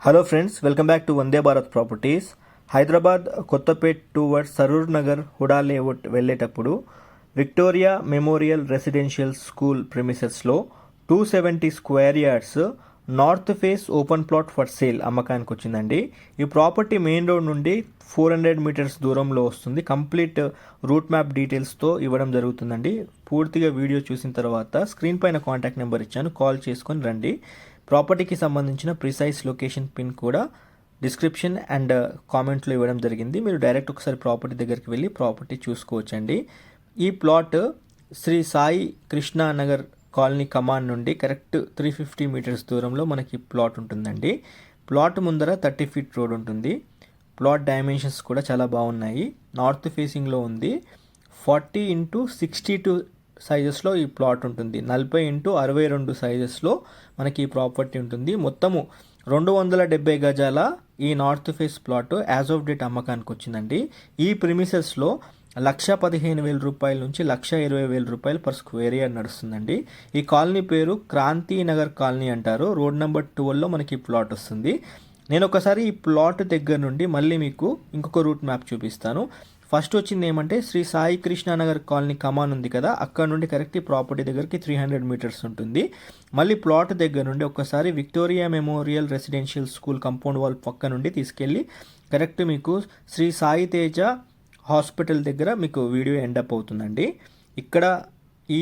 Hello friends, welcome back to Vande Bharat properties. Hyderabad Kothapet towards Saroor Nagar HUDA layout వెళ్ళేటప్పుడు Victoria Memorial Residential School ప్రిమిసెస్లో 270 square yards north face open plot for sale అమ్మకానికి వచ్చిందండి. ఈ property main road నుండి 400 metres దూరంలో వస్తుంది. Complete route map డీటెయిల్స్తో ఇవ్వడం జరుగుతుందండి. పూర్తిగా వీడియో చూసిన తర్వాత స్క్రీన్ పైన కాంటాక్ట్ నెంబర్ ఇచ్చాను, కాల్ చేసుకొని రండి. ప్రాపర్టీకి సంబంధించిన ప్రిసైజ్ లొకేషన్ పిన్ కూడా డిస్క్రిప్షన్ అండ్ కామెంట్లో ఇవ్వడం జరిగింది. మీరు డైరెక్ట్ ఒకసారి ప్రాపర్టీ దగ్గరికి వెళ్ళి ప్రాపర్టీ చూసుకోవచ్చండి. ఈ ప్లాట్ శ్రీ సాయి కృష్ణా నగర్ కాలనీ కమాండ్ నుండి కరెక్ట్ 350 మీటర్స్ దూరంలో మనకి ప్లాట్ ఉంటుందండి. ప్లాట్ ముందర 30 ఫీట్ రోడ్ ఉంటుంది. ప్లాట్ డైమెన్షన్స్ కూడా చాలా బాగున్నాయి. నార్త్ ఫేసింగ్లో ఉంది. 40x62 సైజెస్లో ఈ ప్లాట్ ఉంటుంది. 40x62 సైజెస్లో మనకి ఈ ప్రాపర్టీ ఉంటుంది. మొత్తము 270 గజాల ఈ north phase plot as of date అమ్మకానికి వచ్చిందండి. ఈ ప్రిమిసెస్లో 1,15,000 రూపాయల నుంచి 1,20,000 రూపాయలు పర్ స్క్వేర్ యార్డ్ నడుస్తుందండి. ఈ కాలనీ పేరు క్రాంతి నగర్ కాలనీ అంటారు. రోడ్ నెంబర్ 12లో మనకి ఈ ప్లాట్ వస్తుంది. నేను ఒకసారి ఈ ప్లాట్ దగ్గర నుండి మళ్ళీ మీకు ఇంకొక రూట్ మ్యాప్ చూపిస్తాను. ఫస్ట్ వచ్చింది ఏమంటే శ్రీ సాయి కృష్ణా నగర్ కాలనీ కమాన్ ఉంది కదా, అక్కడ నుండి కరెక్ట్ ఈ ప్రాపర్టీ దగ్గరికి 300 మీటర్స్ ఉంటుంది. మళ్ళీ ప్లాట్ దగ్గర నుండి ఒకసారి Victoria Memorial Residential school compound wall పక్క నుండి తీసుకెళ్ళి కరెక్ట్ మీకు శ్రీ సాయి తేజ హాస్పిటల్ దగ్గర మీకు వీడియో ఎండప్ అవుతుందండి. ఇక్కడ ఈ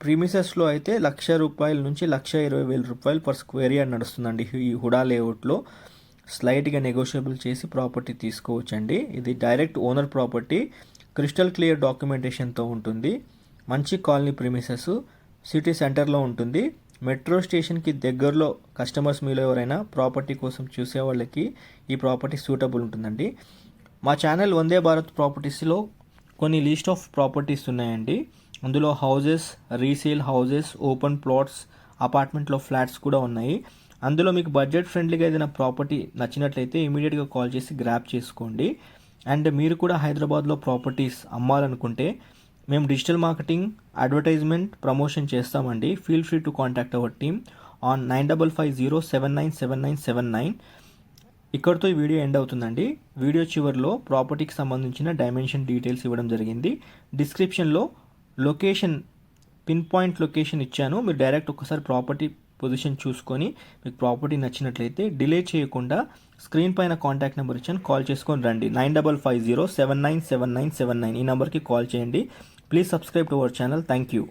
ప్రీమిసెస్లో అయితే 1,00,000 రూపాయల నుంచి 1,20,000 రూపాయలు పర్ స్క్వేర్ యార్డ్ నడుస్తుందండి. ఈ హుడా లేఅవుట్లో స్లైట్గా నెగోషియబుల్ చేసి ప్రాపర్టీ తీసుకోవచ్చండి. ఇది direct owner property, crystal clear డాక్యుమెంటేషన్తో ఉంటుంది. మంచి కాలనీ ప్రిమిసెస్, సిటీ సెంటర్లో ఉంటుంది. మెట్రో స్టేషన్కి దగ్గరలో కస్టమర్స్ మీలో ఎవరైనా ప్రాపర్టీ కోసం చూసే వాళ్ళకి ఈ ప్రాపర్టీ సూటబుల్ ఉంటుందండి. మా ఛానల్ వందే భారత్ ప్రాపర్టీస్లో కొన్ని లిస్ట్ ఆఫ్ ప్రాపర్టీస్ ఉన్నాయండి. అందులో houses, resale houses, open plots, అపార్ట్మెంట్లో ఫ్లాట్స్ కూడా ఉన్నాయి. అందులో మీకు బడ్జెట్ ఫ్రెండ్లీగా ఏదైనా ప్రాపర్టీ నచ్చినట్లయితే ఇమీడియట్గా కాల్ చేసి గ్రాప్ చేసుకోండి. అండ్ మీరు కూడా హైదరాబాద్లో ప్రాపర్టీస్ అమ్మాలనుకుంటే మేము డిజిటల్ మార్కెటింగ్, అడ్వర్టైజ్మెంట్, ప్రమోషన్ చేస్తామండి. Feel free to contact our team on 9550797979. ఇక్కడితో ఈ వీడియో ఎండ్ అవుతుందండి. వీడియో చివరిలో ప్రాపర్టీకి సంబంధించిన డైమెన్షన్ డీటెయిల్స్ ఇవ్వడం జరిగింది. డిస్క్రిప్షన్లో లొకేషన్, పిన్ పాయింట్ లొకేషన్ ఇచ్చాను. మీరు డైరెక్ట్ ఒకసారి ప్రాపర్టీ పొజిషన్ చూసుకొని మీకు ప్రాపర్టీ నచ్చినట్లయితే డిలే చేయకుండా స్క్రీన్ పైన కాంటాక్ట్ నెంబర్ ఇచ్చాను, కాల్ చేసుకొని రండి. 9550797979 ఈ నెంబర్కి కాల్ చేయండి. Please subscribe to our channel. Thank you.